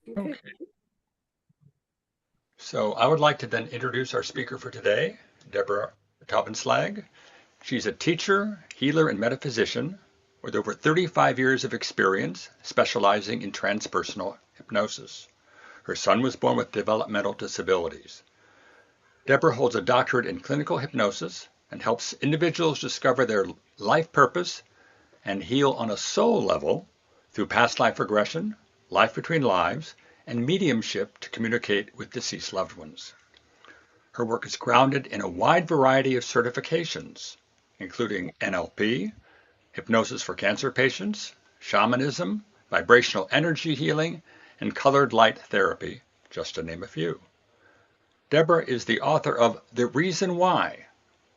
Okay. Okay, so I would like to then introduce our speaker for today, Debra Taubenslag. She's a teacher, healer, and metaphysician with over 35 years of experience specializing in transpersonal hypnosis. Her son was born with developmental disabilities. Debra holds a doctorate in clinical hypnosis and helps individuals discover their life purpose and heal on a soul level through past life regression, life between lives, and mediumship to communicate with deceased loved ones. Her work is grounded in a wide variety of certifications, including NLP, hypnosis for cancer patients, shamanism, vibrational energy healing, and colored light therapy, just to name a few. Debra is the author of The Reason Why: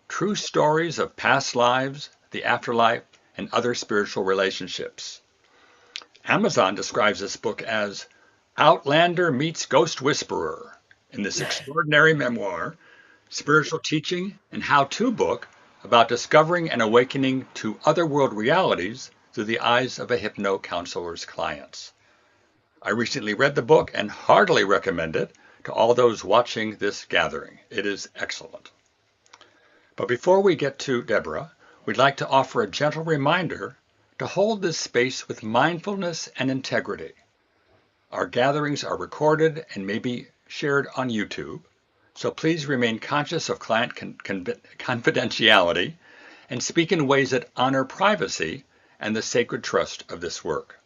True Stories of Past Lives, the Afterlife, and Other Spiritual Relationships. Amazon describes this book as Outlander meets Ghost Whisperer in this extraordinary memoir, spiritual teaching, and how-to book about discovering and awakening to otherworld realities through the eyes of a hypno-counselor's clients. I recently read the book and heartily recommend it to all those watching this gathering. It is excellent. But before we get to Debra, we'd like to offer a gentle reminder to hold this space with mindfulness and integrity. Our gatherings are recorded and may be shared on YouTube, so please remain conscious of client confidentiality and speak in ways that honor privacy and the sacred trust of this work.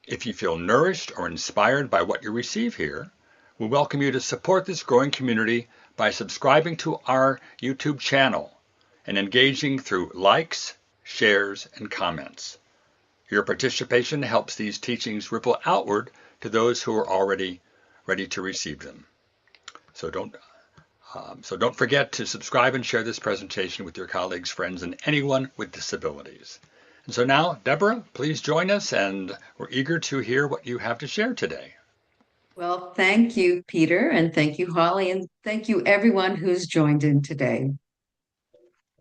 If you feel nourished or inspired by what you receive here, we welcome you to support this growing community by subscribing to our YouTube channel and engaging through likes, shares, and comments. Your participation helps these teachings ripple outward to those who are already ready to receive them. So don't forget to subscribe and share this presentation with your colleagues, friends, and anyone with disabilities. And so now, Debra, please join us, and we're eager to hear what you have to share today. Well, thank you, Peter, and thank you, Holly, and thank you, everyone who's joined in today.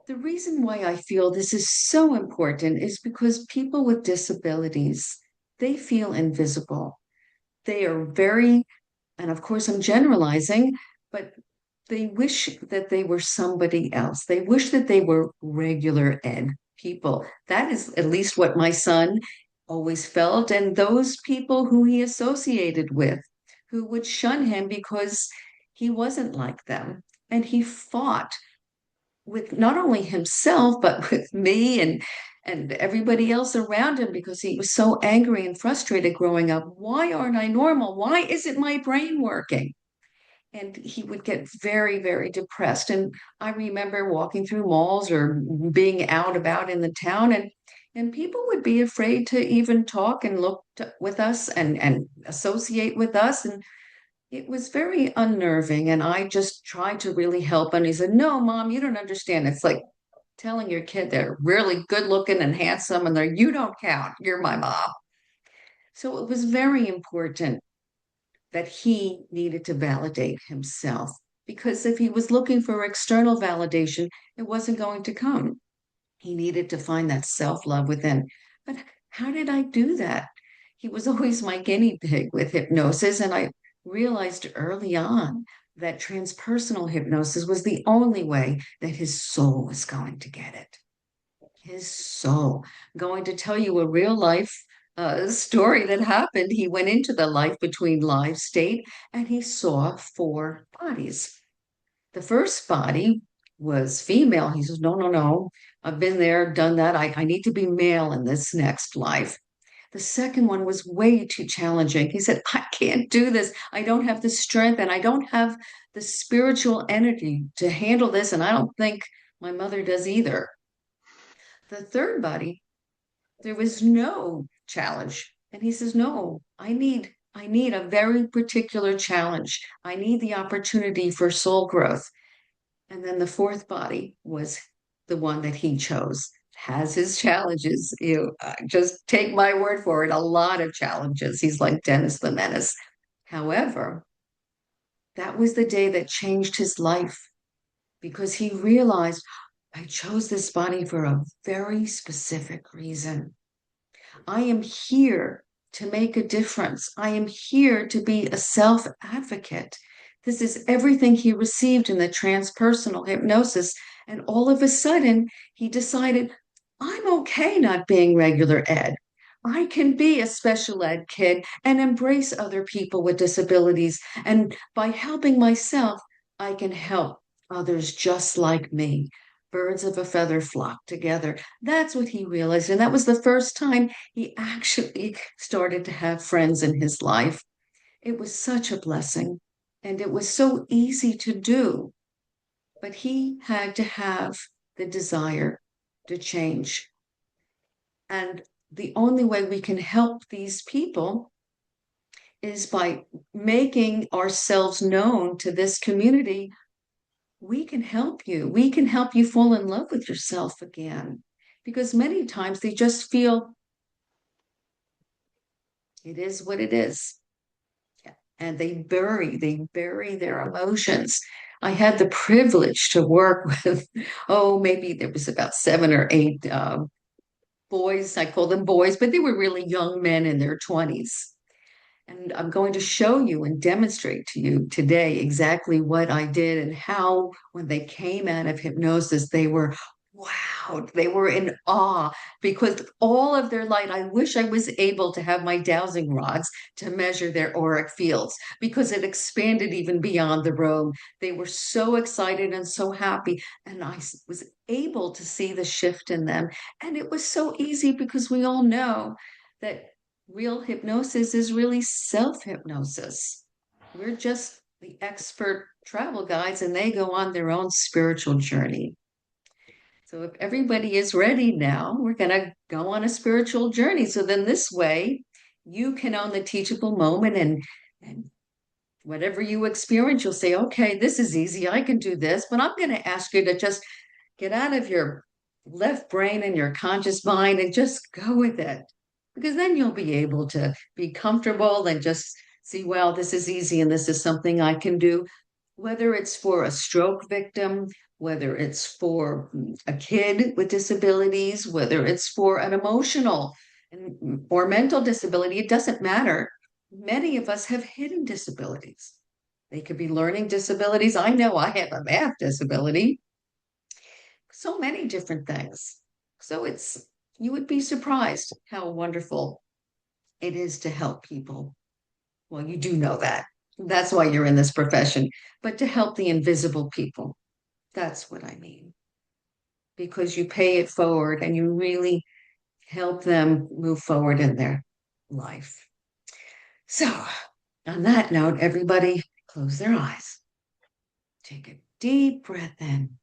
The reason why I feel this is so important is because people with disabilities, they feel invisible. They are very, and of course, I'm generalizing, but they wish that they were somebody else. They wish that they were regular ed people. That is at least what my son always felt, and those people who he associated with, who would shun him because he wasn't like them. And he fought with not only himself, but with me and everybody else around him because he was so angry and frustrated growing up. Why aren't I normal? Why isn't my brain working? And he would get very, very depressed. And I remember walking through malls or being out about in the town, and people would be afraid to even talk and with us and associate with us. And it was very unnerving. And I just tried to really help. And he said, "No, Mom, you don't understand. It's like telling your kid they're really good looking and handsome and you don't count. You're my mom." So it was very important that he needed to validate himself because if he was looking for external validation, it wasn't going to come. He needed to find that self love within. But how did I do that? He was always my guinea pig with hypnosis, and I realized early on that transpersonal hypnosis was the only way that his soul was going to get it. His soul. Going to tell you a real life story that happened. He went into the life between lives state and he saw four bodies. The first body was female. He says, "No, no, no. I've been there, done that. I need to be male in this next life." The second one was way too challenging. He said, "I can't do this. I don't have the strength and I don't have the spiritual energy to handle this. And I don't think my mother does either." The third body, there was no challenge. And he says, "No, I need a very particular challenge. I need the opportunity for soul growth." And then the fourth body was the one that he chose. Has his challenges. Just take my word for it, a lot of challenges. He's like Dennis the Menace. However, that was the day that changed his life because he realized I chose this body for a very specific reason. I am here to make a difference. I am here to be a self advocate. This is everything he received in the transpersonal hypnosis. And all of a sudden, he decided, I'm okay not being regular ed. I can be a special ed kid and embrace other people with disabilities. And by helping myself, I can help others just like me. Birds of a feather flock together. That's what he realized. And that was the first time he actually started to have friends in his life. It was such a blessing. And it was so easy to do. But he had to have the desire to change. And the only way we can help these people is by making ourselves known to this community. We can help you. We can help you fall in love with yourself again. Because many times they just feel it is what it is. And they bury their emotions. I had the privilege to work with, oh, maybe there was about 7 or 8 boys. I call them boys, but they were really young men in their 20s. And I'm going to show you and demonstrate to you today exactly what I did and how, when they came out of hypnosis, they were wow, they were in awe because all of their light. I wish I was able to have my dowsing rods to measure their auric fields because it expanded even beyond the room. They were so excited and so happy. And I was able to see the shift in them. And it was so easy because we all know that real hypnosis is really self hypnosis. We're just the expert travel guides, and they go on their own spiritual journey. So, if everybody is ready now, we're going to go on a spiritual journey. So, then this way, you can own the teachable moment and whatever you experience, you'll say, okay, this is easy. I can do this. But I'm going to ask you to just get out of your left brain and your conscious mind and just go with it. Because then you'll be able to be comfortable and just see, well, this is easy and this is something I can do. Whether it's for a stroke victim, whether it's for a kid with disabilities, whether it's for an emotional or mental disability, it doesn't matter. Many of us have hidden disabilities. They could be learning disabilities. I know I have a math disability, so many different things. So you would be surprised how wonderful it is to help people. Well, you do know that. That's why you're in this profession, but to help the invisible people. That's what I mean. Because you pay it forward and you really help them move forward in their life. So, on that note, everybody close their eyes. Take a deep breath in.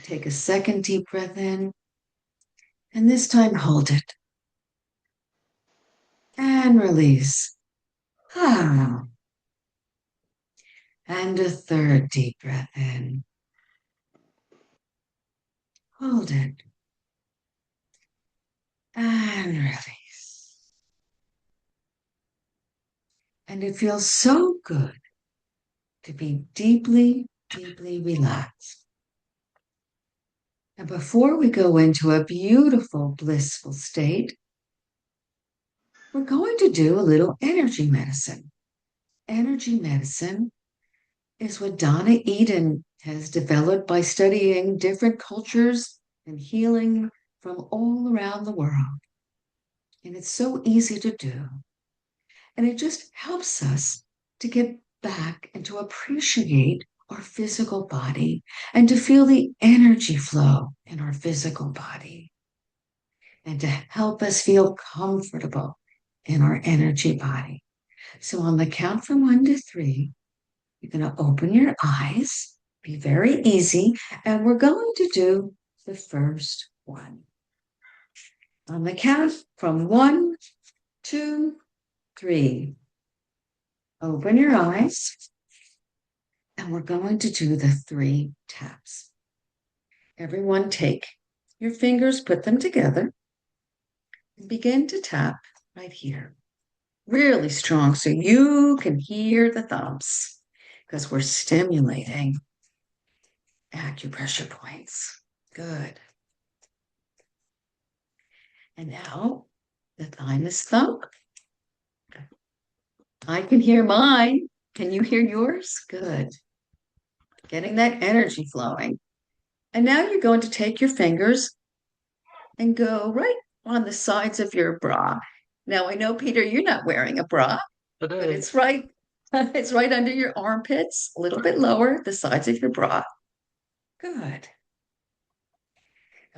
Take a second deep breath in, and this time hold it and release. And a third deep breath in. Hold it and release. And it feels so good to be deeply, deeply relaxed. And before we go into a beautiful, blissful state, we're going to do a little energy medicine. Energy medicine is what Donna Eden has developed by studying different cultures and healing from all around the world. And it's so easy to do. And it just helps us to get back and to appreciate our physical body and to feel the energy flow in our physical body and to help us feel comfortable in our energy body. So on the count from 1 to 3, you're going to open your eyes, be very easy, and we're going to do the first one. On the count from 1, 2, 3, open your eyes, and we're going to do the 3 taps. Everyone take your fingers, put them together, and begin to tap right here. Really strong so you can hear the thumbs because we're stimulating acupressure points. Good. And now the thymus thump. I can hear mine. Can you hear yours? Good. Getting that energy flowing. And now you're going to take your fingers and go right on the sides of your bra. Now I know, Peter, you're not wearing a bra, but Today. it's right, it's right under your armpits, a little bit lower, the sides of your bra. Good.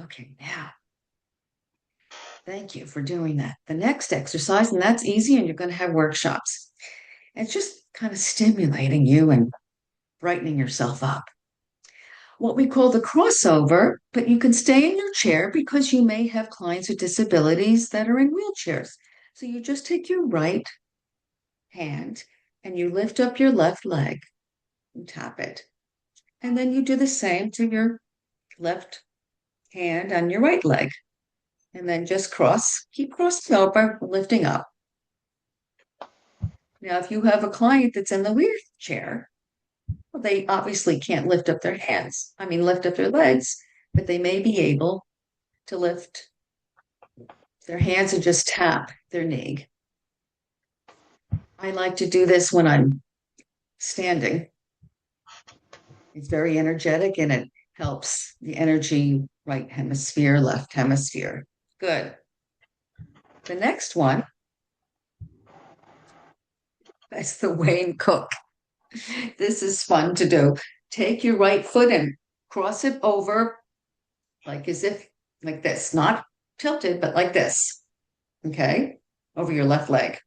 Okay, now, thank you for doing that. The next exercise, and that's easy, and you're going to have workshops. It's just kind of stimulating you and brightening yourself up. What we call the crossover, but you can stay in your chair because you may have clients with disabilities that are in wheelchairs. So you just take your right hand and you lift up your left leg and tap it. And then you do the same to your left hand on your right leg. And then just keep crossing over, lifting up. Now, if you have a client that's in the wheelchair, well, they obviously can't lift up their hands. I mean, lift up their legs, but they may be able to lift their hands and just tap their knee. I like to do this when I'm standing. It's very energetic and it helps the energy right hemisphere, left hemisphere. Good. The next one is the Wayne Cook. This is fun to do. Take your right foot and cross it over like as if like this, not tilted, but like this. Okay. Over your left leg.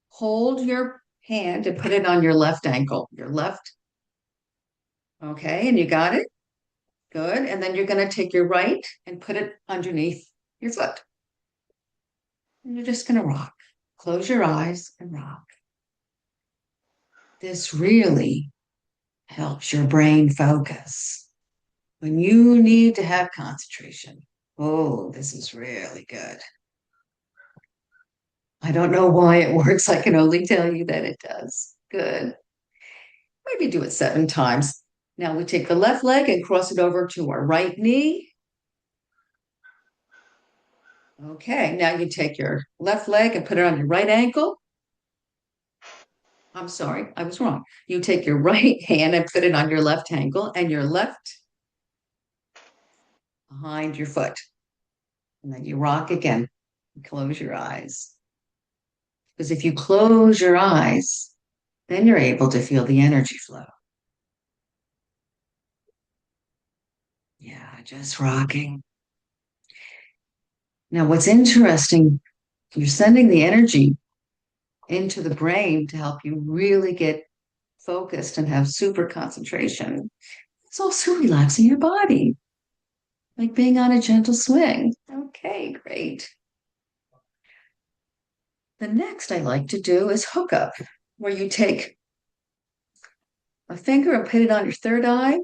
Hold your hand and put it on your left ankle, your left. Okay. And you got it. Good. And then you're going to take your right and put it underneath your foot. And you're just going to rock. Close your eyes and rock. This really helps your brain focus when you need to have concentration. Oh, this is really good. I don't know why it works. I can only tell you that it does. Good. Maybe do it 7 times. Now we take the left leg and cross it over to our right knee. Okay, now you take your left leg and put it on your right ankle. I'm sorry, I was wrong. You take your right hand and put it on your left ankle and your left behind your foot. And then you rock again. Close your eyes. Because if you close your eyes, then you're able to feel the energy flow. Yeah, just rocking. Now, what's interesting, you're sending the energy into the brain to help you really get focused and have super concentration. It's also relaxing your body, like being on a gentle swing. Okay, great. The next I like to do is hook up, where you take a finger and put it on your third eye,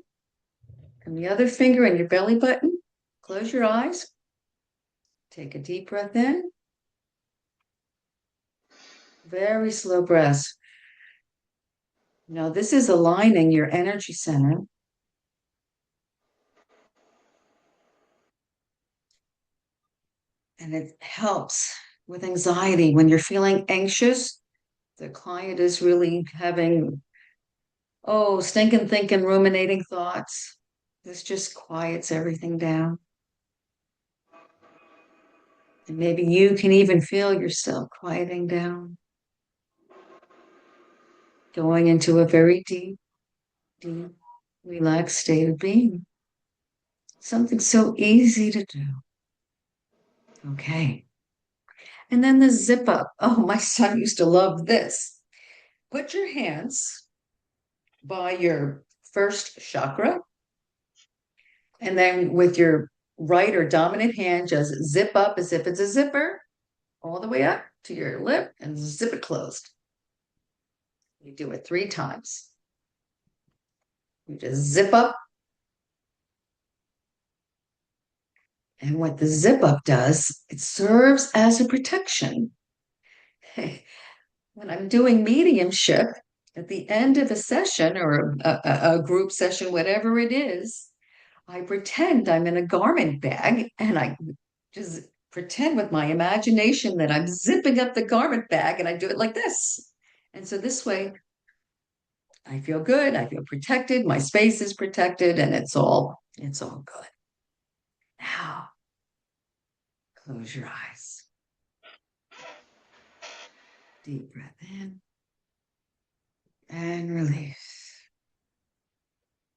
and the other finger in your belly button. Close your eyes. Take a deep breath in. Very slow breaths. Now, this is aligning your energy center. And it helps with anxiety when you're feeling anxious. The client is really having, stinking thinking, ruminating thoughts. This just quiets everything down. And maybe you can even feel yourself quieting down, going into a very deep, deep, relaxed state of being. Something so easy to do. Okay. And then the zip up. Oh, my son used to love this. Put your hands by your first chakra, and then with your right or dominant hand, just zip up as if it's a zipper, all the way up to your lip and zip it closed. You do it 3 times. You just zip up. And what the zip up does, it serves as a protection. When I'm doing mediumship, at the end of a session or a group session, whatever it is, I pretend I'm in a garment bag and I just pretend with my imagination that I'm zipping up the garment bag and I do it like this. And so this way I feel good, I feel protected, my space is protected, and it's all good. Now, close your eyes. Deep breath in and release.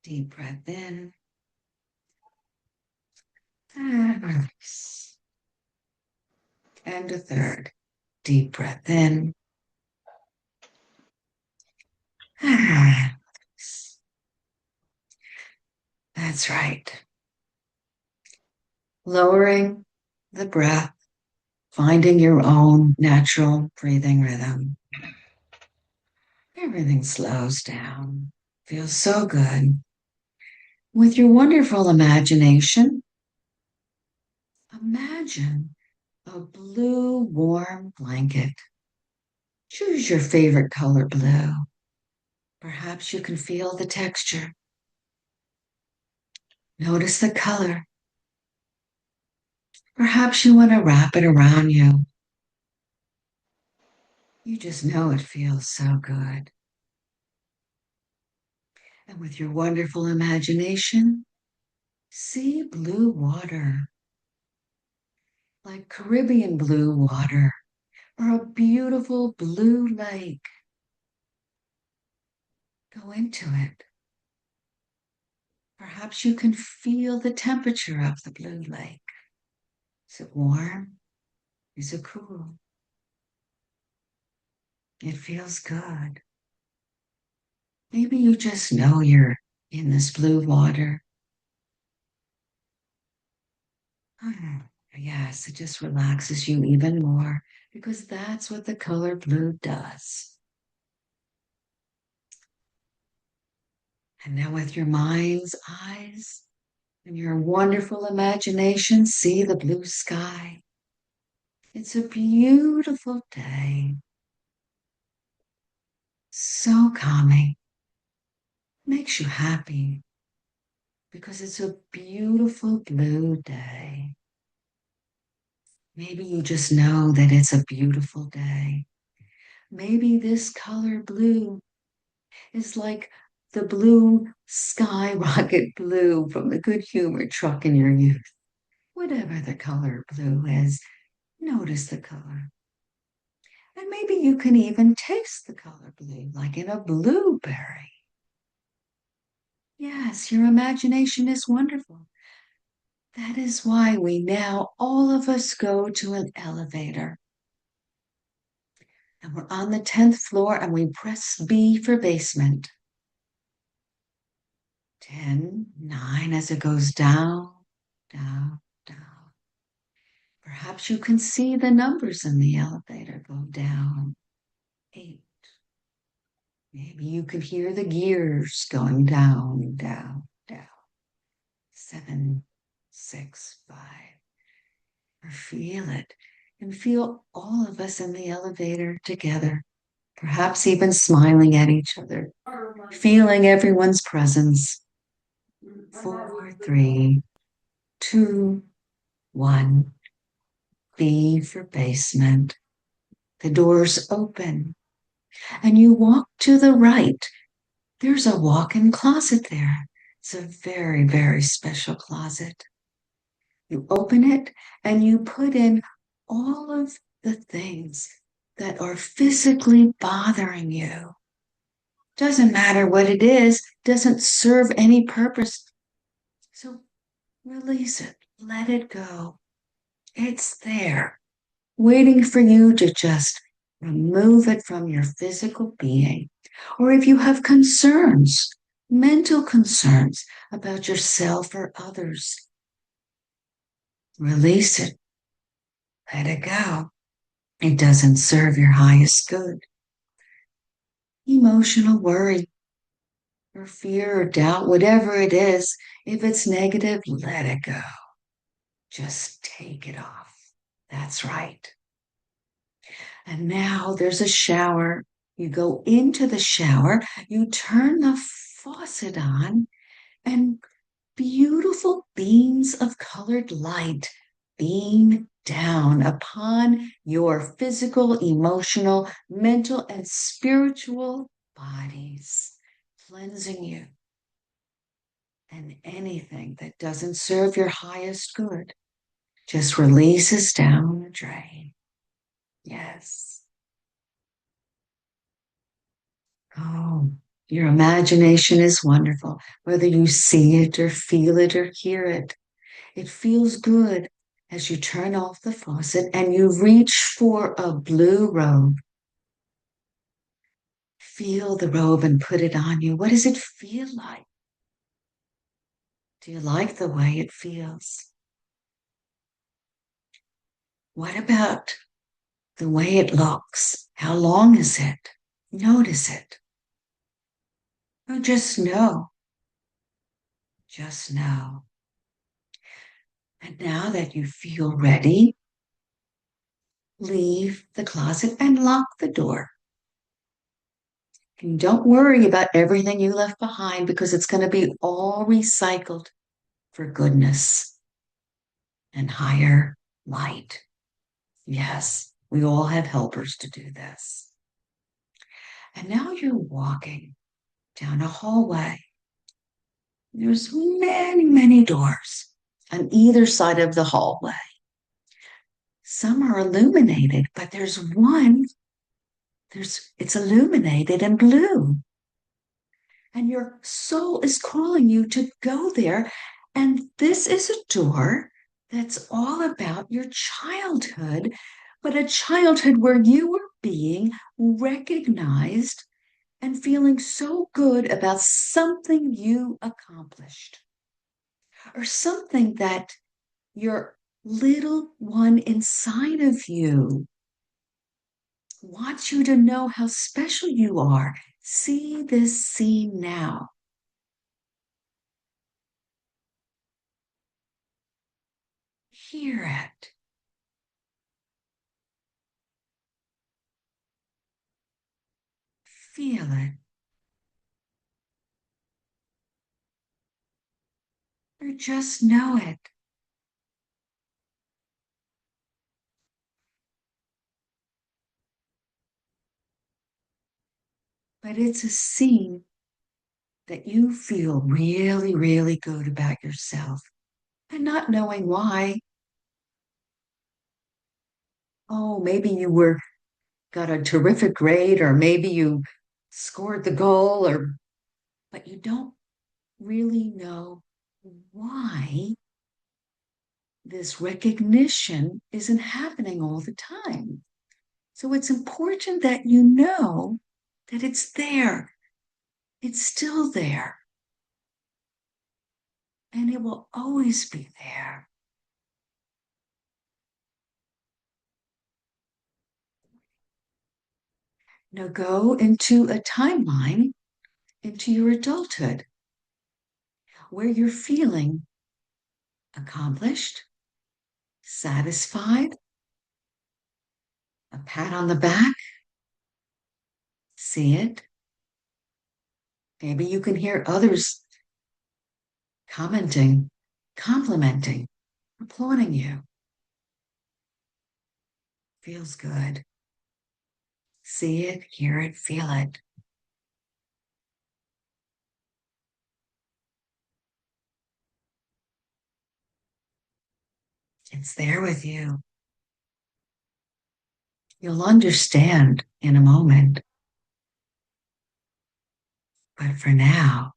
Deep breath in and release. And a third. Deep breath in and release. That's right. Lowering the breath, finding your own natural breathing rhythm. Everything slows down. Feels so good. With your wonderful imagination, imagine a blue warm blanket. Choose your favorite color blue. Perhaps you can feel the texture. Notice the color. Perhaps you want to wrap it around you. You just know it feels so good. And with your wonderful imagination, see blue water, like Caribbean blue water, or a beautiful blue lake. Go into it. Perhaps you can feel the temperature of the blue lake. Is it warm? Is it cool? It feels good. Maybe you just know you're in this blue water. Oh, yes, it just relaxes you even more because that's what the color blue does. And now, with your mind's eyes and your wonderful imagination, see the blue sky. It's a beautiful day. So calming. Makes you happy because it's a beautiful blue day. Maybe you just know that it's a beautiful day. Maybe this color blue is like the blue skyrocket blue from the Good Humor truck in your youth. Whatever the color blue is, notice the color. And maybe you can even taste the color blue, like in a blueberry. Yes, your imagination is wonderful. That is why we now, all of us, go to an elevator. And we're on the 10th floor and we press B for basement. 10, 9 as it goes down, down, down. Perhaps you can see the numbers in the elevator go down. 8. Maybe you could hear the gears going down, down, down. 7, 6, 5. Or feel it and feel all of us in the elevator together, perhaps even smiling at each other, feeling everyone's presence. 4, 3, 2, 1. B for basement. The doors open and you walk to the right. There's a walk-in closet there. It's a very, very special closet. You open it and you put in all of the things that are physically bothering you. Doesn't matter what it is, doesn't serve any purpose. So release it, let it go. It's there, waiting for you to just remove it from your physical being. Or if you have concerns, mental concerns about yourself or others, release it, let it go. It doesn't serve your highest good. Emotional worry or fear or doubt, whatever it is, if it's negative, let it go. Just take it off. That's right. And now there's a shower. You go into the shower, you turn the faucet on, and beautiful beams of colored light beam down upon your physical, emotional, mental, and spiritual bodies, cleansing you. And anything that doesn't serve your highest good just releases down the drain. Yes. Oh, your imagination is wonderful, whether you see it or feel it or hear it. It feels good as you turn off the faucet and you reach for a blue robe. Feel the robe and put it on you. What does it feel like? Do you like the way it feels? What about the way it looks? How long is it? Notice it. Or just know. Just know. And now that you feel ready, leave the closet and lock the door. And don't worry about everything you left behind because it's going to be all recycled for goodness and higher light. Yes, we all have helpers to do this. And now you're walking down a hallway. There's many, many doors on either side of the hallway. Some are illuminated, but there's one, it's illuminated in blue. And your soul is calling you to go there. And this is a door that's all about your childhood, but a childhood where you were being recognized and feeling so good about something you accomplished or something that your little one inside of you wants you to know how special you are. See this scene now. Hear it. Feel it. Or just know it. But it's a scene that you feel really, really good about yourself and not knowing why. Oh, maybe you were got a terrific grade, or maybe you scored the goal, or but you don't really know why this recognition isn't happening all the time. So it's important that you know that it's there. It's still there. And it will always be there. Now go into a timeline into your adulthood where you're feeling accomplished, satisfied, a pat on the back. See it. Maybe you can hear others commenting, complimenting, applauding you. Feels good. See it, hear it, feel it. It's there with you. You'll understand in a moment. But for now,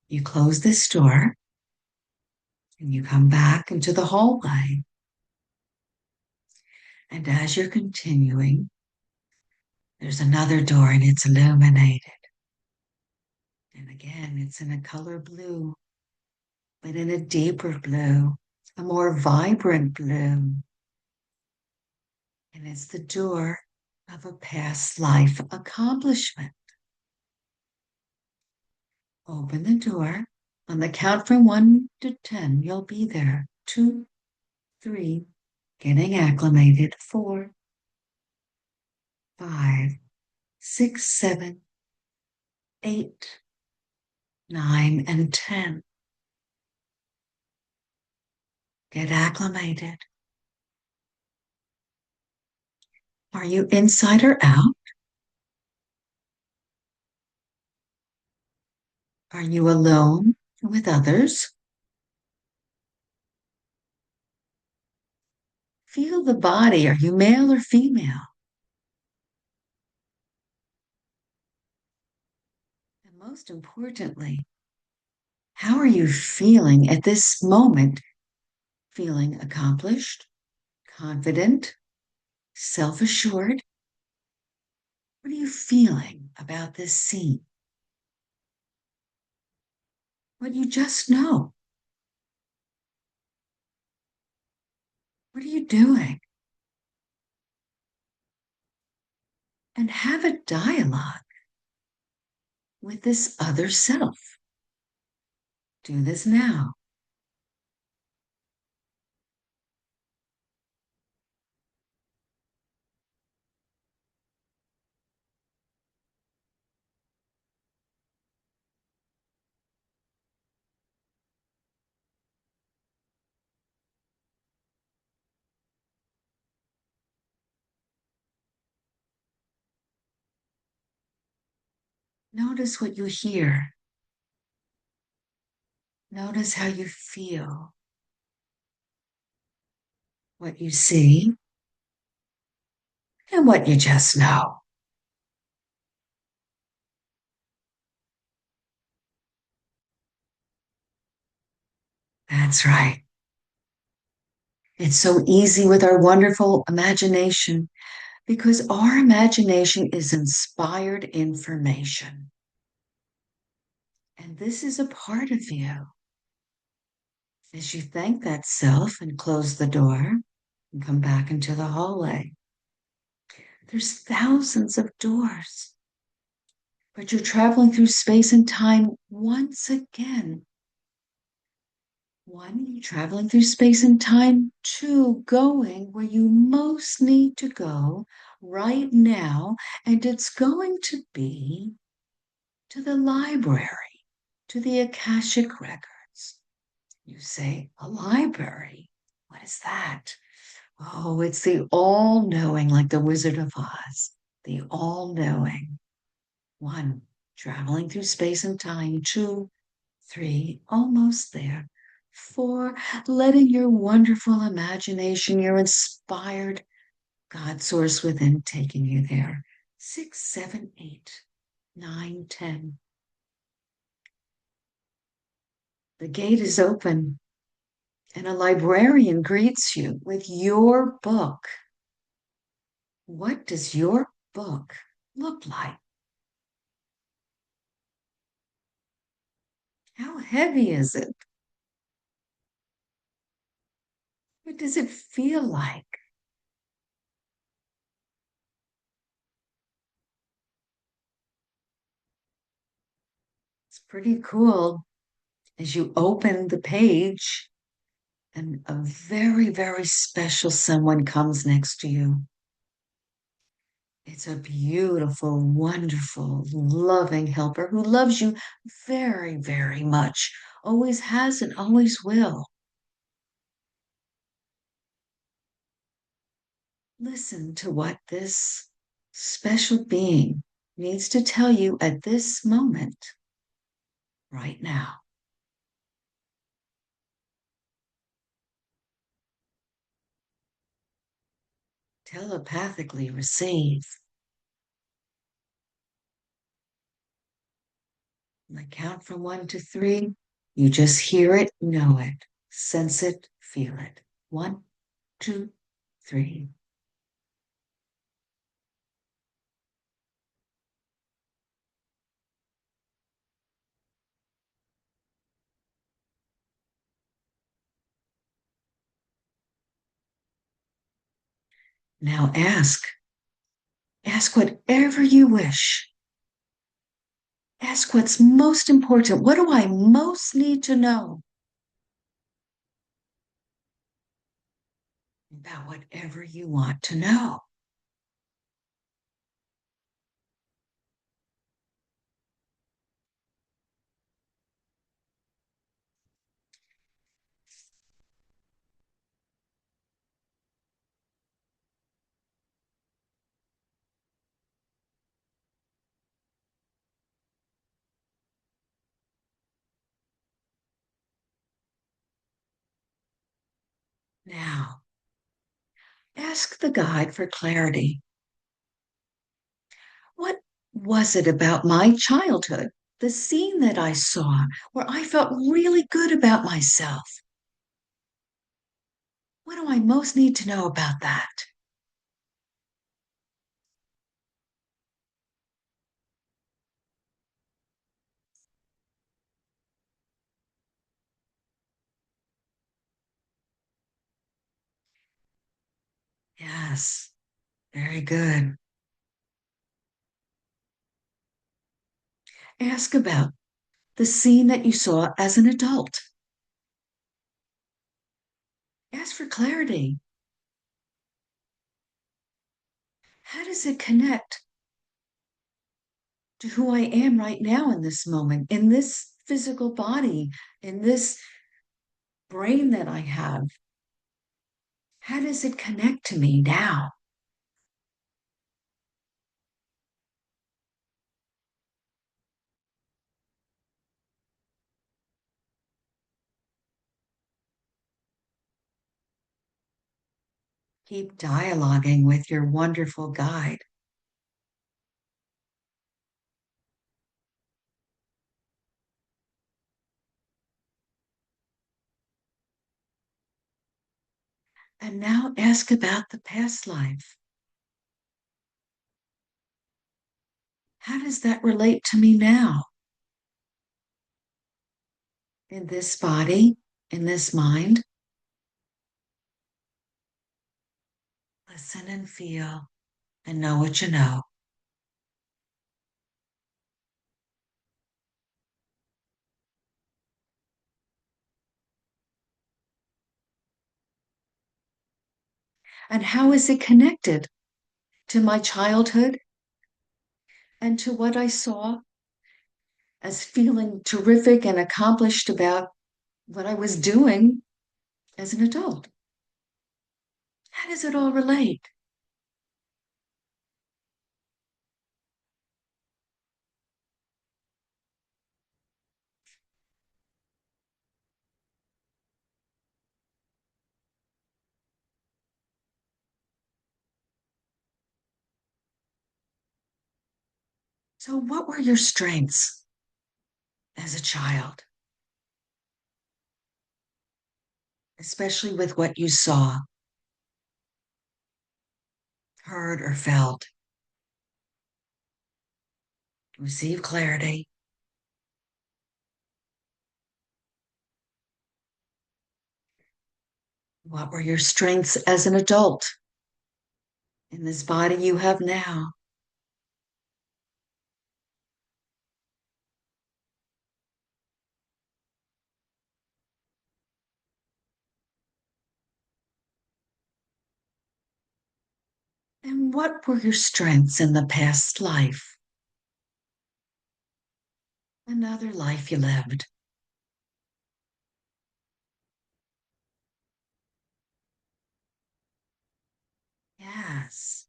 you close this door and you come back into the hallway. And as you're continuing, there's another door and it's illuminated. And again, it's in a color blue, but in a deeper blue, a more vibrant blue. And it's the door of a past life accomplishment. Open the door. On the count from 1 to 10, you'll be there. 2, 3, getting acclimated. 4, 5, 6, 7, 8, 9, and 10. Get acclimated. Are you inside or out? Are you alone with others? Feel the body. Are you male or female? And most importantly, how are you feeling at this moment? Feeling accomplished, confident, self assured? What are you feeling about this scene? What you just know? What are you doing? And have a dialogue with this other self. Do this now. Notice what you hear. Notice how you feel, what you see, and what you just know. That's right. It's so easy with our wonderful imagination because our imagination is inspired information. And this is a part of you. As you thank that self and close the door and come back into the hallway, there's thousands of doors, but you're traveling through space and time once again. One, you're traveling through space and time. Two, going where you most need to go right now. And it's going to be to the library, to the Akashic Records. You say, a library? What is that? Oh, it's the all knowing, like the Wizard of Oz, the all knowing. One, traveling through space and time. Two, three, almost there. Four, letting your wonderful imagination, your inspired God source within taking you there. Six, seven, eight, nine, 10. The gate is open and a librarian greets you with your book. What does your book look like? How heavy is it? What does it feel like? It's pretty cool. As you open the page, and a very, very special someone comes next to you. It's a beautiful, wonderful, loving helper who loves you very, very much, always has and always will. Listen to what this special being needs to tell you at this moment, right now. Telepathically receive. I count from 1 to 3. You just hear it, know it, sense it, feel it. 1, 2, 3. Now ask. Ask whatever you wish. Ask what's most important. What do I most need to know about whatever you want to know? Now, ask the guide for clarity. What was it about my childhood, the scene that I saw, where I felt really good about myself? What do I most need to know about that? Yes, very good. Ask about the scene that you saw as an adult. Ask for clarity. How does it connect to who I am right now in this moment, in this physical body, in this brain that I have? How does it connect to me now? Keep dialoguing with your wonderful guide. And now ask about the past life. How does that relate to me now? In this body, in this mind? Listen and feel and know what you know. And how is it connected to my childhood and to what I saw as feeling terrific and accomplished about what I was doing as an adult? How does it all relate? So, what were your strengths as a child, especially with what you saw, heard, or felt? Receive clarity. What were your strengths as an adult in this body you have now? And what were your strengths in the past life? Another life you lived. Yes.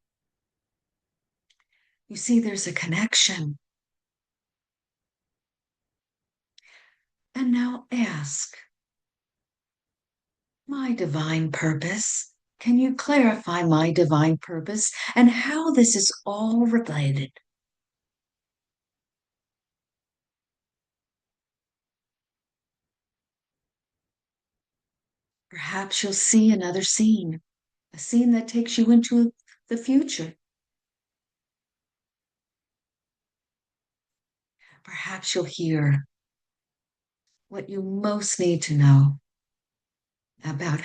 You see, there's a connection. And now ask, my divine purpose. Can you clarify my divine purpose and how this is all related? Perhaps you'll see another scene, a scene that takes you into the future. Perhaps you'll hear what you most need to know about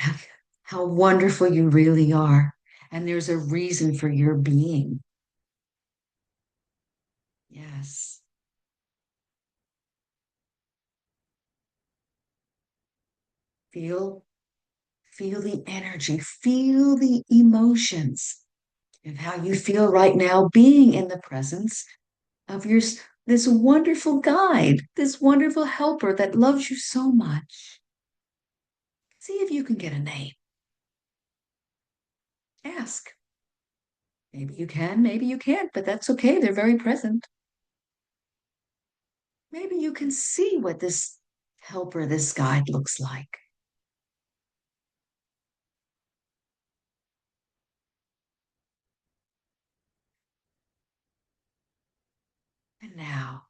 how wonderful you really are. And there's a reason for your being. Yes. Feel, feel the energy, feel the emotions of how you feel right now being in the presence of this wonderful guide, this wonderful helper that loves you so much. See if you can get a name. Ask. Maybe you can, maybe you can't, but that's okay. They're very present. Maybe you can see what this helper, this guide looks like. Now,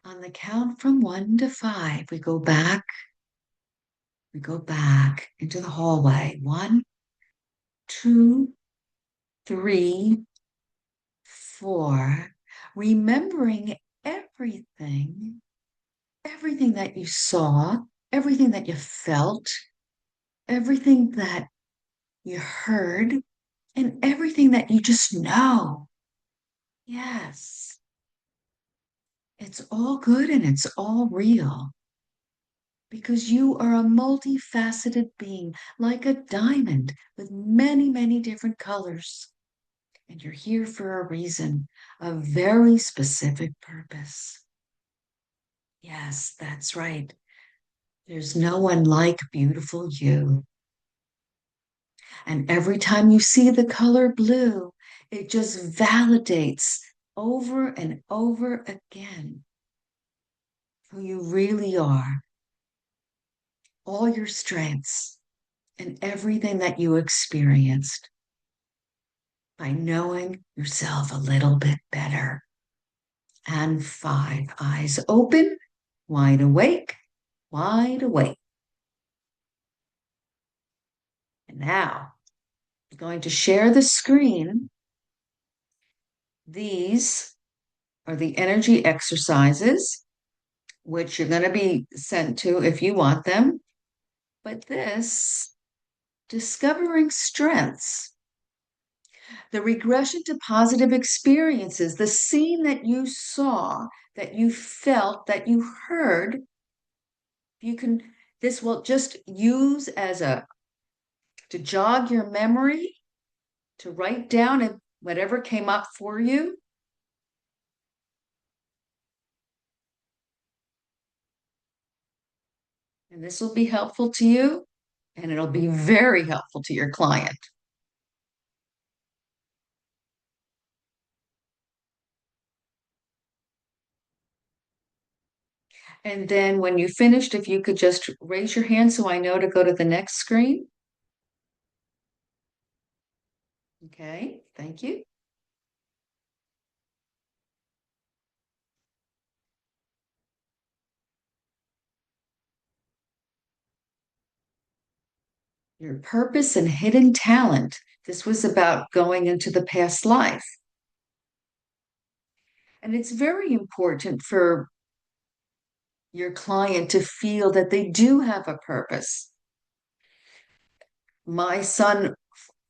on the count from 1 to 5, we go back into the hallway. 1, 2, 3, 4. Remembering everything, everything that you saw, everything that you felt, everything that you heard, and everything that you just know. Yes, it's all good and it's all real because you are a multifaceted being, like a diamond with many, many different colors. And you're here for a reason, a very specific purpose. Yes, that's right. There's no one like beautiful you. And every time you see the color blue, it just validates over and over again who you really are, all your strengths, and everything that you experienced by knowing yourself a little bit better. And 5, eyes open, wide awake, wide awake. And now I'm going to share the screen. These are the energy exercises, which you're going to be sent to if you want them. But this, discovering strengths, the regression to positive experiences, the scene that you saw, that you felt, that you heard, you can, this will just use as to jog your memory, to write down whatever came up for you. And this will be helpful to you, and it'll be very helpful to your client. And then when you finished, if you could just raise your hand so I know to go to the next screen. Okay, thank you. Your purpose and hidden talent. This was about going into the past life. And it's very important for your client to feel that they do have a purpose. My son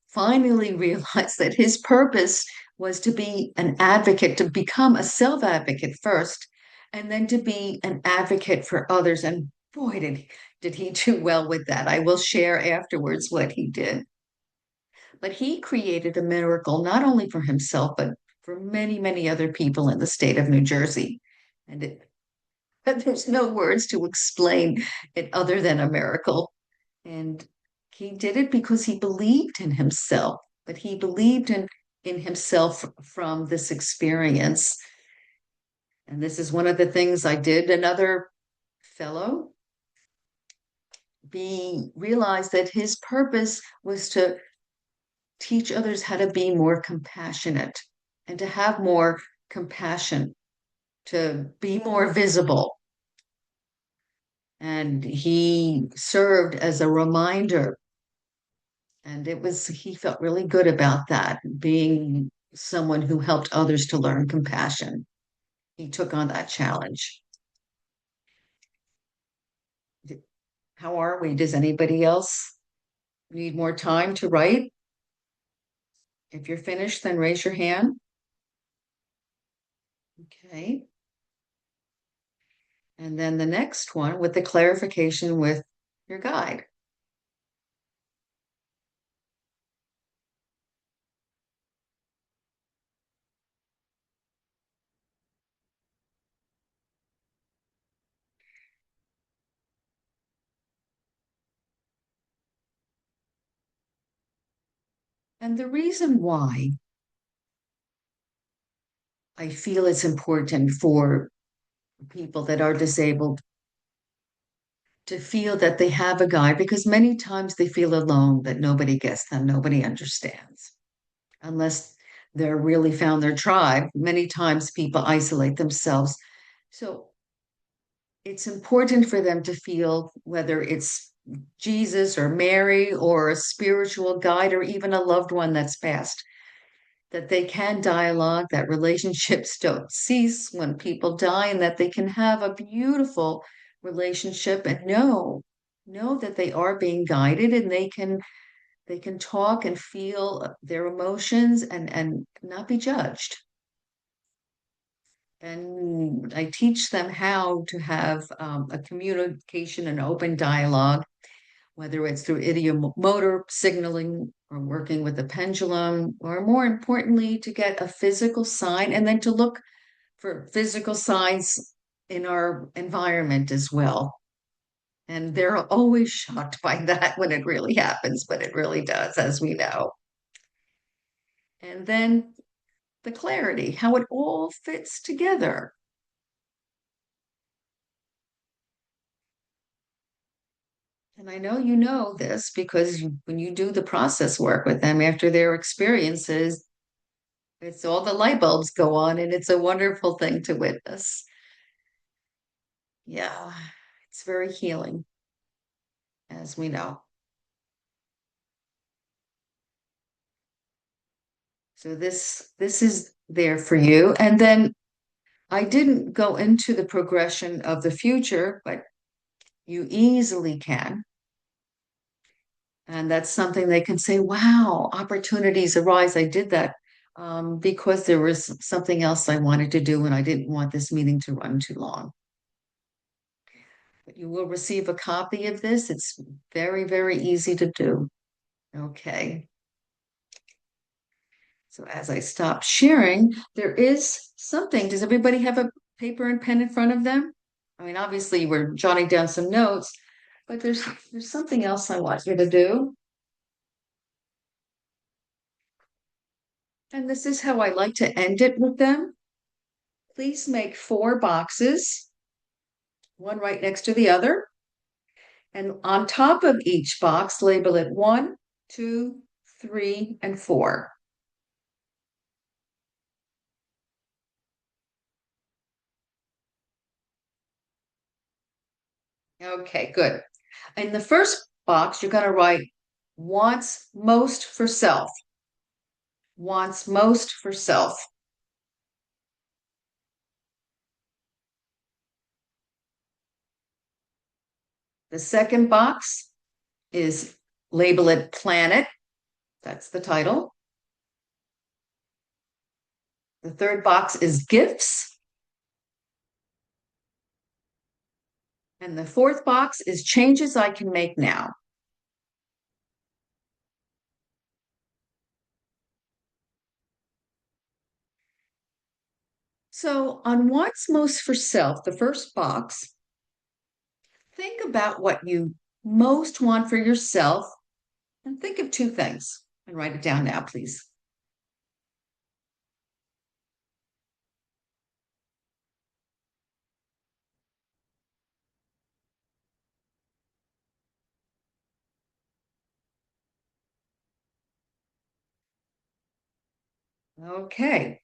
finally realized that his purpose was to be an advocate, to become a self advocate first, and then to be an advocate for others. And boy, did he do well with that. I will share afterwards what he did. But he created a miracle not only for himself, but for many, many other people in the state of New Jersey. And there's no words to explain it other than a miracle. And he did it because he believed in himself, but he believed in himself from this experience. And this is one of the things I did. Another fellow realized that his purpose was to teach others how to be more compassionate and to have more compassion, to be more visible. And he served as a reminder. And he felt really good about that, being someone who helped others to learn compassion. He took on that challenge. How are we? Does anybody else need more time to write? If you're finished, then raise your hand. Okay. And then the next one with the clarification with your guide. And the reason why I feel it's important for people that are disabled to feel that they have a guide, because many times they feel alone, that nobody gets them, nobody understands, unless they're really found their tribe. Many times people isolate themselves. So it's important for them to feel whether it's Jesus or Mary or a spiritual guide or even a loved one that's passed, that they can dialogue, that relationships don't cease when people die, and that they can have a beautiful relationship and know that they are being guided and they can talk and feel their emotions and not be judged. And I teach them how to have a communication and open dialogue, whether it's through idiomotor signaling or working with the pendulum, or more importantly, to get a physical sign and then to look for physical signs in our environment as well. And they're always shocked by that when it really happens, but it really does, as we know. And then the clarity, how it all fits together. And I know you know this because when you do the process work with them after their experiences, it's all the light bulbs go on, and it's a wonderful thing to witness. Yeah, it's very healing, as we know. So this is there for you. And then I didn't go into the progression of the future, but you easily can. And that's something they can say, wow, opportunities arise. I did that because there was something else I wanted to do and I didn't want this meeting to run too long. But you will receive a copy of this. It's very, very easy to do. Okay. So as I stop sharing, there is something. Does everybody have a paper and pen in front of them? I mean, obviously we're jotting down some notes, but there's something else I want you to do. And this is how I like to end it with them. Please make 4 boxes, one right next to the other. And on top of each box, label it 1, 2, 3, and 4. Okay, good. In the first box, you're going to write wants most for self. Wants most for self. The second box is label it planet. That's the title. The third box is gifts. And the fourth box is changes I can make now. So on what's most for self, the first box, think about what you most want for yourself and think of 2 things and write it down now, please. Okay.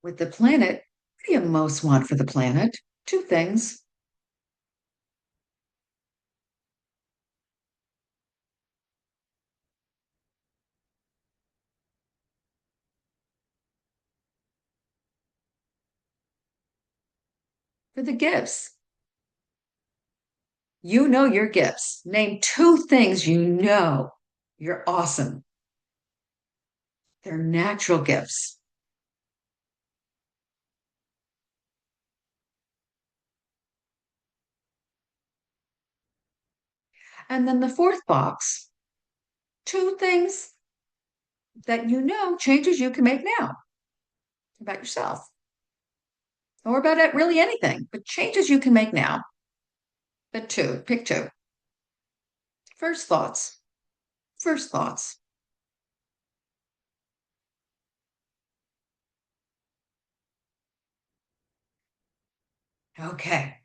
With the planet, what do you most want for the planet? 2 things. For the gifts, you know your gifts. Name 2 things you know you're awesome. They're natural gifts. And then the fourth box, 2 things that you know changes you can make now about yourself or about it, really anything, but changes you can make now. But pick 2. First thoughts. First thoughts. Okay.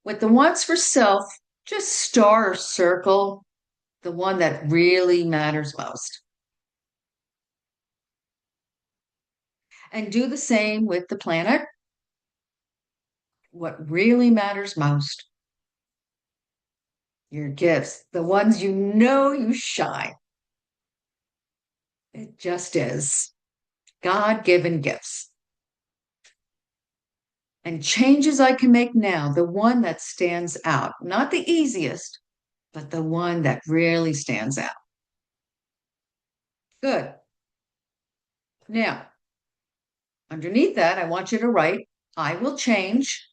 With the wants for self, just star or circle the one that really matters most. And do the same with the planet. What really matters most, your gifts, the ones you know you shine. It just is God-given gifts. And changes I can make now, the one that stands out, not the easiest, but the one that really stands out. Good. Now, underneath that, I want you to write, I will change,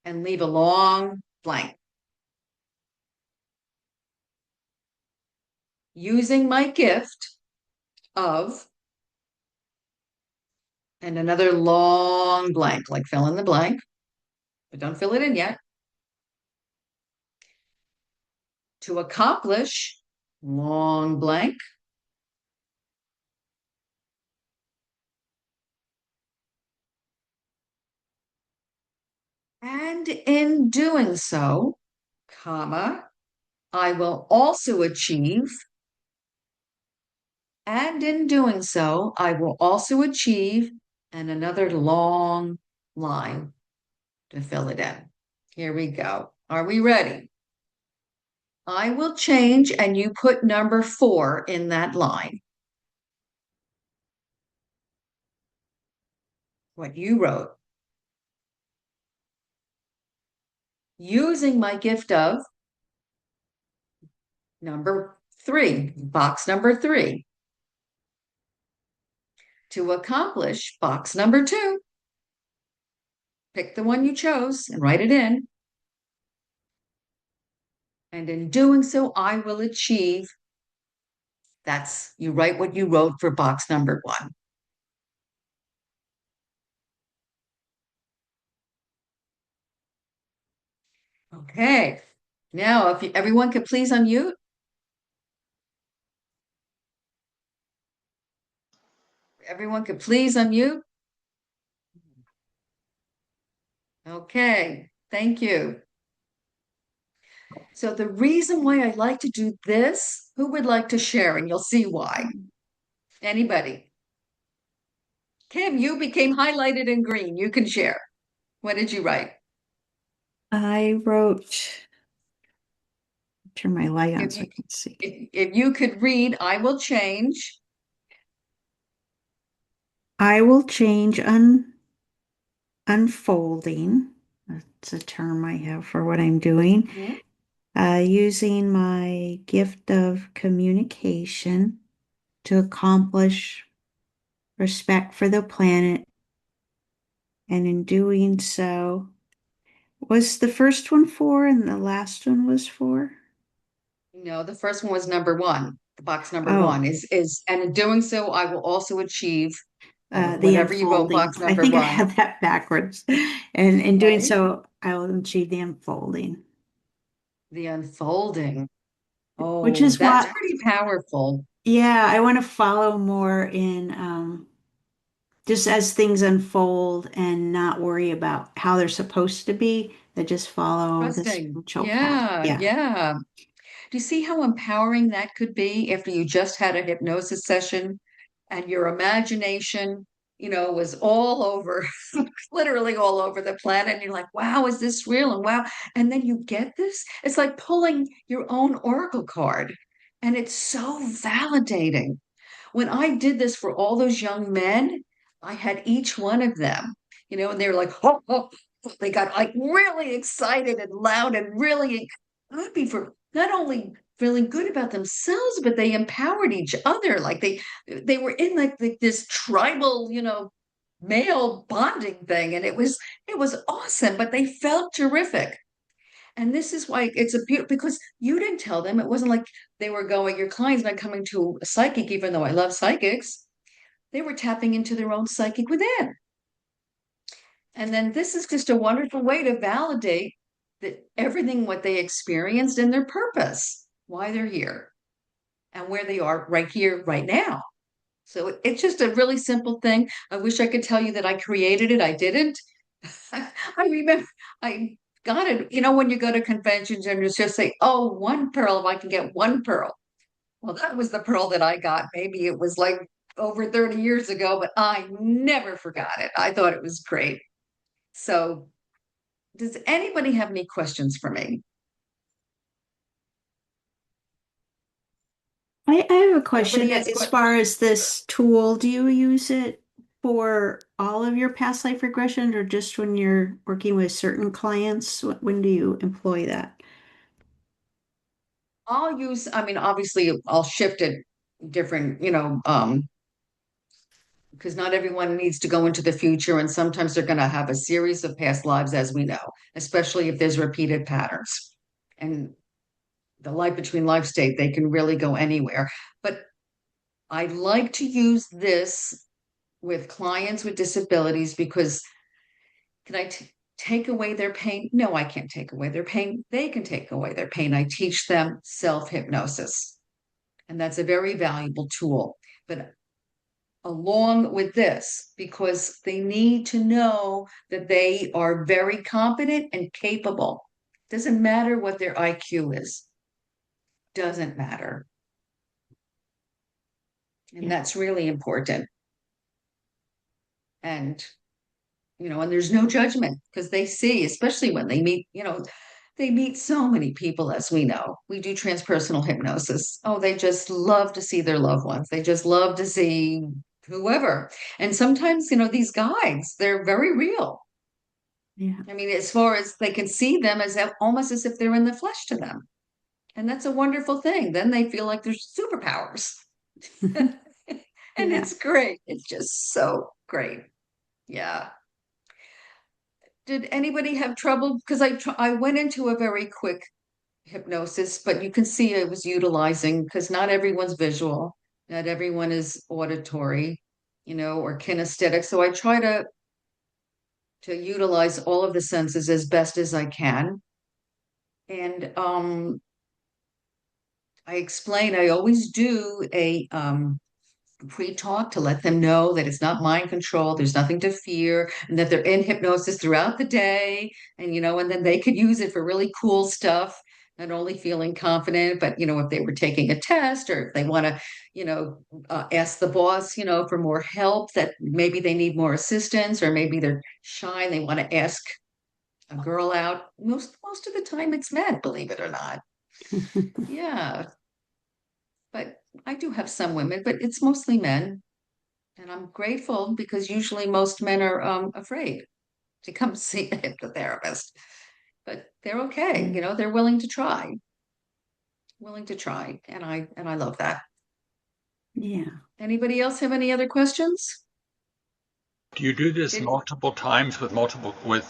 and leave a long blank. Using my gift of, and another long blank, like fill in the blank, but don't fill it in yet. To accomplish, long blank. And in doing so, comma, I will also achieve, and in doing so, I will also achieve, and another long line to fill it in. Here we go. Are we ready? I will change, and you put number 4 in that line. What you wrote. Using my gift of number 3, box number 3. To accomplish box number 2. Pick the one you chose and write it in. And in doing so, I will achieve. That's, you write what you wrote for box number 1. Okay. Now, if everyone could please unmute. Everyone could please unmute. Okay. Thank you. So the reason why I like to do this, who would like to share? And you'll see why. Anybody? Kim, you became highlighted in green. You can share. What did you write? I wrote, turn my light on so I can see. If you could read, I will change. I will change unfolding. That's a term I have for what I'm doing. Using my gift of communication to accomplish respect for the planet. And in doing so, was the first one 4 and the last one was 4? No, the first one was number 1. The box number Oh. 1 is, and in doing so, I will also achieve The whatever you wrote, unfolding. box I number think I 1. had that backwards. And in doing Okay. so, I will achieve the unfolding. The unfolding. Which Oh, is that's what, pretty powerful. yeah, I want to follow more in just as things unfold and not worry about how they're supposed to be, that just follow the Interesting. spiritual path. Yeah, Yeah. yeah. Do you see how empowering that could be after you just had a hypnosis session and your imagination, was all over, literally all over the planet. And you're like, wow, is this real? And wow. And then you get this. It's like pulling your own oracle card. And it's so validating. When I did this for all those young men, I had each one of them, and they were like, oh, oh, oh. They got like really excited and loud and really happy for not only feeling good about themselves, but they empowered each other. Like they were in like this tribal, male bonding thing. And it was awesome, but they felt terrific. And this is why it's a beautiful, because you didn't tell them. It wasn't like they were going, your client's not coming to a psychic, even though I love psychics. They were tapping into their own psychic within. And then this is just a wonderful way to validate that everything what they experienced and their purpose, why they're here and where they are right here, right now. So it's just a really simple thing. I wish I could tell you that I created it. I didn't. I remember I got it. When you go to conventions and you just say, oh, one pearl, if I can get one pearl. Well, that was the pearl that I got. Maybe it was like over 30 years ago, but I never forgot it. I thought it was great. So, does anybody have any questions for me? I have a Nobody question. has As questions. far as this tool, do you use it for all of your past life regression or just when you're working with certain clients? When do you employ that? I mean, obviously, I'll shift it different, because not everyone needs to go into the future. And sometimes they're going to have a series of past lives, as we know, especially if there's repeated patterns. And the life between life state, they can really go anywhere. But I like to use this with clients with disabilities because can take away their pain? No, I can't take away their pain. They can take away their pain. I teach them self hypnosis, and that's a very valuable tool. But along with this, because they need to know that they are very competent and capable. Doesn't matter what their IQ is, doesn't matter. And Yeah. that's really important. And and there's no judgment because they see, especially when they meet, they meet so many people, as we know. We do transpersonal hypnosis. Oh, they just love to see their loved ones. They just love to see whoever. And sometimes, these guides, they're very real. Yeah. I mean, as far as they can see them as almost as if they're in the flesh to them. And that's a wonderful thing. Then they feel like they're superpowers. And Yeah. it's great. It's just so great. Yeah. Did anybody have trouble? Because I went into a very quick hypnosis, but you can see I was utilizing because not everyone's visual, not everyone is auditory, or kinesthetic. So I try to utilize all of the senses as best as I can. And I explain, I always do a pre-talk to let them know that it's not mind control, there's nothing to fear, and that they're in hypnosis throughout the day. And then they could use it for really cool stuff, not only feeling confident, but if they were taking a test or if they want to, ask the boss, for more help, that maybe they need more assistance, or maybe they're shy and they want to ask a girl out. Most of the time it's men, believe it or not. Yeah, but I do have some women, but it's mostly men. And I'm grateful because usually most men are afraid to come see a hypnotherapist, but they're okay. Yeah. They're willing to try, and I love that. Yeah. Anybody else have any other questions? Do you do this Did multiple times with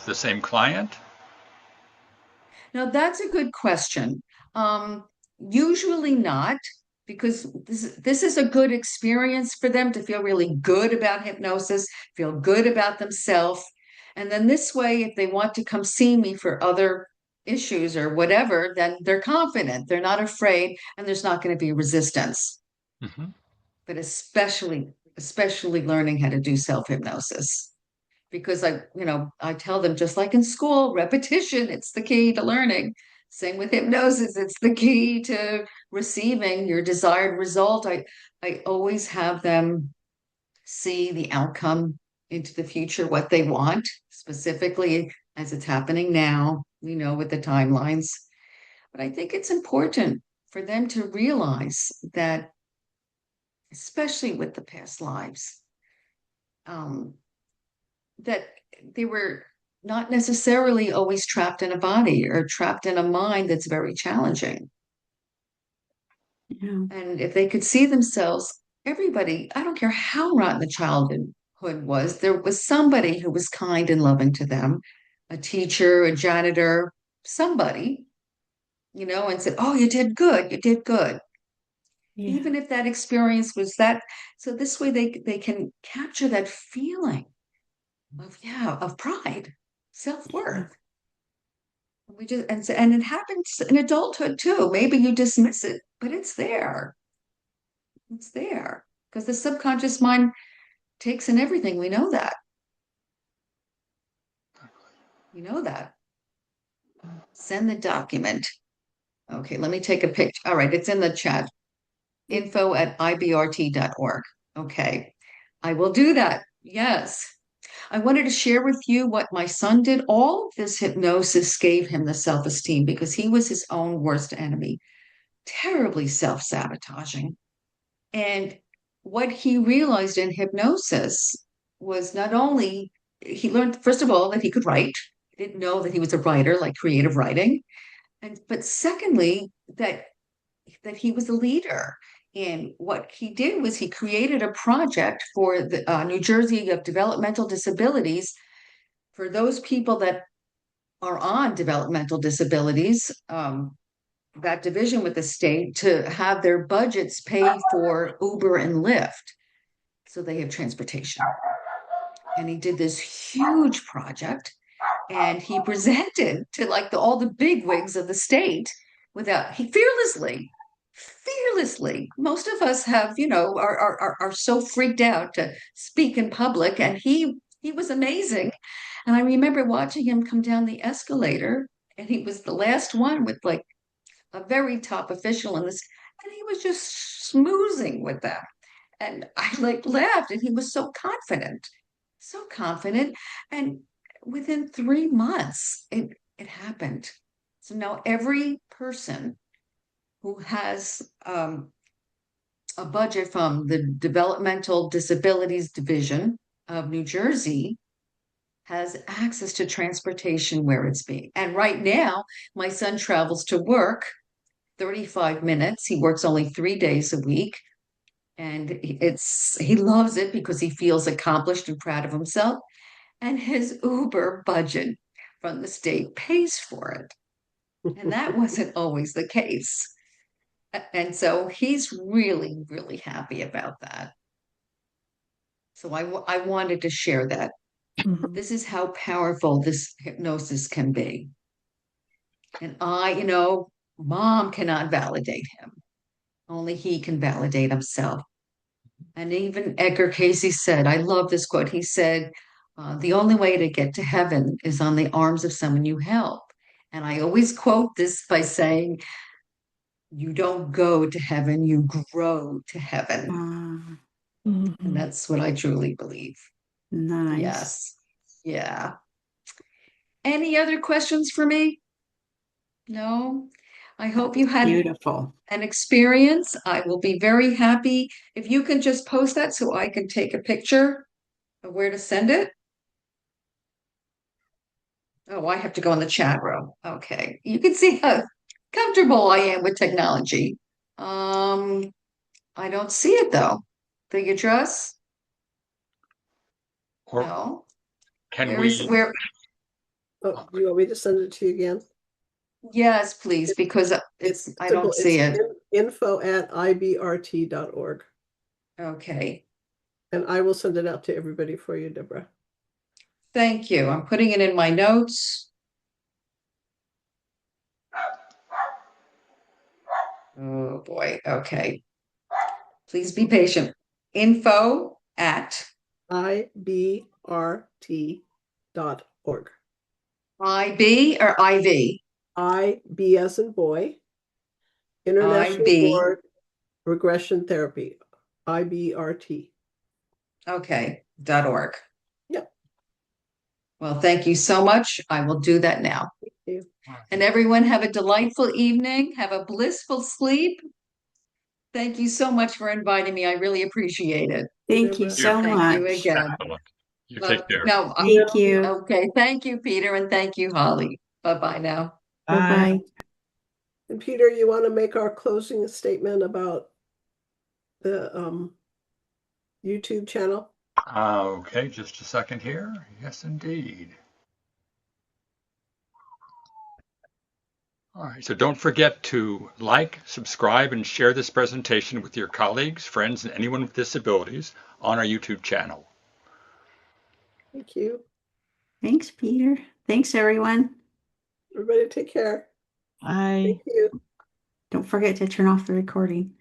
the same client? Now that's a good question. Um, Usually not, because this is a good experience for them to feel really good about hypnosis, feel good about themselves. And then this way, if they want to come see me for other issues or whatever, then they're confident, they're not afraid, and there's not going to be resistance. Hmm. But especially learning how to do self-hypnosis because I tell them just like in school, repetition, it's the key to learning. Same with hypnosis, it's the key to receiving your desired result. I always have them see the outcome into the future, what they want, specifically as it's happening now, with the timelines. But I think it's important for them to realize that, especially with the past lives, um, that they were not necessarily always trapped in a body or trapped in a mind that's very challenging. Yeah. And if they could see themselves, everybody, I don't care how rotten the childhood was, there was somebody who was kind and loving to them, a teacher, a janitor, somebody, and said, oh, you did good, you did good. Yeah. Even if that experience was that, so this way they can capture that feeling of pride, Yeah. self-worth. And it happens in adulthood too. Maybe you dismiss it, but it's there. It's there because the subconscious mind takes in everything. We know that. We know that. Send the document. Okay, let me take a picture. All right, it's in the chat. info@ibrt.org. Okay, I will do that. Yes. I wanted to share with you what my son did. All of this hypnosis gave him the self-esteem because he was his own worst enemy, terribly self-sabotaging. And what he realized in hypnosis was not only he learned, first of all, that he could write. He didn't know that he was a writer, like creative writing. And but secondly, that he was a leader. And what he did was he created a project for the New Jersey of developmental disabilities for those people that are on developmental disabilities, that division with the state to have their budgets pay for Uber and Lyft so they have transportation. And he did this huge project and he presented to like all the big wigs of the state without he fearlessly. Most of us have, are so freaked out to speak in public, and he was amazing. And I remember watching him come down the escalator, and he was the last one with like a very top official in this, and he was just smoozing with them. And I like laughed, and he was so confident. And within 3 months, it happened. So now every person who has a budget from the Developmental Disabilities Division of New Jersey has access to transportation where it's being. And right now, my son travels to work 35 minutes. He works only 3 days a week. And he loves it because he feels accomplished and proud of himself. And his Uber budget from the state pays for it. And that wasn't always the case. And so he's really, really happy about that. So I wanted to share that. This is how powerful this hypnosis can be. And mom cannot validate him. Only he can validate himself. And even Edgar Casey said, I love this quote. He said, the only way to get to heaven is on the arms of someone you help. And I always quote this by saying, you don't go to heaven, you grow to heaven. And that's what I truly believe. Nice. Yes. Yeah. Any other questions for me? No? I hope you had Beautiful. an experience. I will be very happy if you can just post that so I can take a picture of where to send it. Oh, I have to go in the chat room. Okay. You can see how comfortable I am with technology. I don't see it though. The address? Or No. can Where is we? where? Oh, do you want me to send it to you again? Yes, please, because I don't see it. info@ibrt.org. Okay. And I will send it out to everybody for you, Deborah. Thank you. I'm putting it in my notes. Oh boy. Okay. Please be patient. ibrt.org. IB or IV? IB as in boy. International IB. Board Regression Therapy. IBRT. Okay. .org. Yep. Well, thank you so much. I will do that now. Thank you. And everyone have a delightful evening. Have a blissful sleep. Thank you so much for inviting me. I really appreciate it. Thank you so Thank much. you again. Excellent. You take care. No, Thank you. okay. Thank you, Peter, and thank you, Holly. Bye-bye now. Bye-bye. And Peter, you want to make our closing statement about the YouTube channel? Okay, just a second here. Yes, indeed. All right, so don't forget to like, subscribe, and share this presentation with your colleagues, friends, and anyone with disabilities on our YouTube channel. Thank you. Thanks, Peter. Thanks, everyone. Everybody take care. Bye. Thank you. Don't forget to turn off the recording.